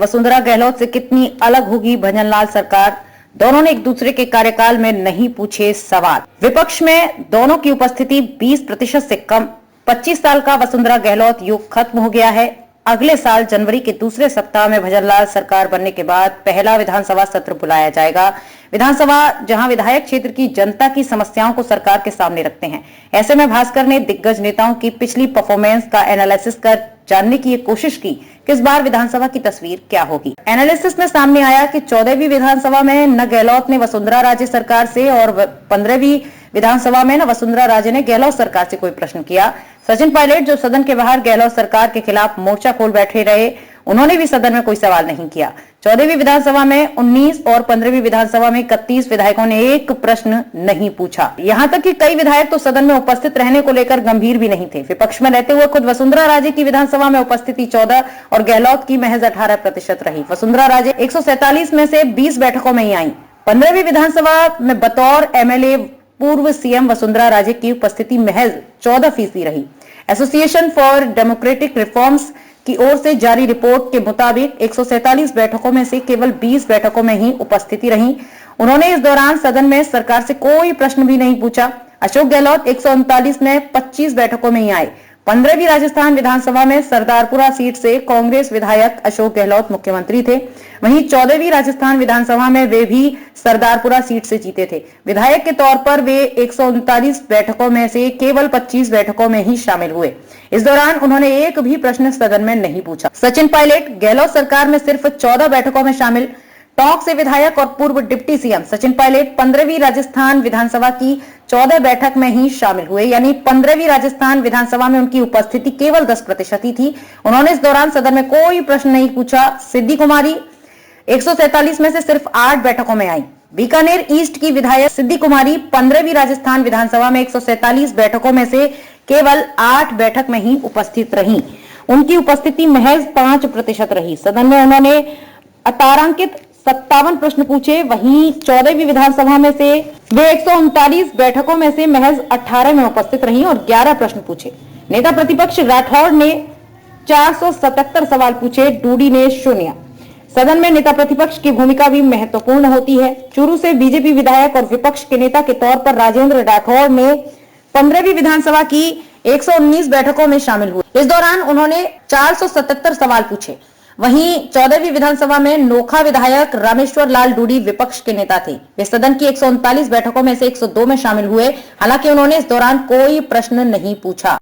वसुंधरा गहलोत से कितनी अलग होगी भजनलाल सरकार? दोनों ने एक दूसरे के कार्यकाल में नहीं पूछे सवाल। विपक्ष में दोनों की उपस्थिति 20% से कम। 25 साल का वसुंधरा गहलोत युग खत्म हो गया है। अगले साल जनवरी के दूसरे सप्ताह में भजनलाल सरकार बनने के बाद पहला विधानसभा सत्र बुलाया जाएगा। विधानसभा जहां विधायक क्षेत्र की जनता की समस्याओं को सरकार के सामने रखते हैं। ऐसे में भास्कर ने दिग्गज नेताओं की पिछली परफॉर्मेंस का एनालिसिस कर जानने की कोशिश की कि इस बार विधानसभा की तस्वीर क्या होगी। एनालिसिस में सामने आया कि 14वीं विधानसभा में न गहलोत ने वसुंधरा राजे सरकार से और 15वीं विधानसभा में न वसुंधरा राजे ने गहलोत सरकार से कोई प्रश्न किया। सचिन पायलट जो सदन के बाहर गहलोत सरकार के खिलाफ मोर्चा खोल बैठे रहे, उन्होंने भी सदन में कोई सवाल नहीं किया। 14वीं विधानसभा में 19 और 15वीं विधानसभा में 31 विधायकों ने एक प्रश्न नहीं पूछा। यहाँ तक कि कई विधायक तो सदन में उपस्थित रहने को लेकर गंभीर भी नहीं थे। विपक्ष में रहते हुए खुद वसुंधरा राजे की विधानसभा में उपस्थिति 14 और गहलोत की महज 18% रही। वसुंधरा राजे 147 में से 20 बैठकों में ही आई। 15वीं विधानसभा में बतौर एमएलए पूर्व सीएम वसुंधरा राजे की उपस्थिति महज 14% रही। एसोसिएशन फॉर डेमोक्रेटिक रिफॉर्म्स की ओर से जारी रिपोर्ट के मुताबिक 147 बैठकों में से केवल 20 बैठकों में ही उपस्थिति रही। उन्होंने इस दौरान सदन में सरकार से कोई प्रश्न भी नहीं पूछा। अशोक गहलोत 139 में 25 बैठकों में ही आए। 15वीं राजस्थान विधानसभा में सरदारपुरा सीट से कांग्रेस विधायक अशोक गहलोत मुख्यमंत्री थे। वहीं 14वीं राजस्थान विधानसभा में वे भी सरदारपुरा सीट से जीते थे। विधायक के तौर पर वे 139 बैठकों में से केवल 25 बैठकों में ही शामिल हुए। इस दौरान उन्होंने एक भी प्रश्न सदन में नहीं पूछा। सचिन पायलट गहलोत सरकार में सिर्फ 14 बैठकों में शामिल। टोंक से विधायक और पूर्व डिप्टी सीएम सचिन पायलट 15वीं राजस्थान विधानसभा की 14 बैठक में ही शामिल हुए, यानी 15वीं राजस्थान विधानसभा में उनकी उपस्थिति केवल 10% ही थी। उन्होंने इस दौरान सदन में कोई प्रश्न नहीं पूछा। सिद्धि कुमारी 147 में से सिर्फ 8 बैठकों में आई। बीकानेर ईस्ट की विधायक सिद्धि कुमारी 15वीं राजस्थान विधानसभा में 147 बैठकों में से केवल 8 बैठक में ही उपस्थित रही। उनकी उपस्थिति महज 5% रही। सदन में उन्होंने अतारांकित 57 प्रश्न पूछे। वहीं 14वीं विधानसभा में से वे 139 बैठकों में से महज 18 में उपस्थित रही और 11 प्रश्न पूछे। नेता प्रतिपक्ष राठौड़ ने 477 सवाल पूछे, डूडी ने 0। सदन में नेता प्रतिपक्ष की भूमिका भी महत्वपूर्ण होती है। चूरू से बीजेपी विधायक और विपक्ष के नेता के तौर पर राजेंद्र राठौड़ ने 15वीं विधानसभा की 119 बैठकों में शामिल हुए। इस दौरान उन्होंने 477 सवाल पूछे। वहीं 14वीं विधानसभा में नोखा विधायक रामेश्वर लाल डूडी विपक्ष के नेता थे। वे सदन की 139 बैठकों में से 102 में शामिल हुए। हालांकि उन्होंने इस दौरान कोई प्रश्न नहीं पूछा।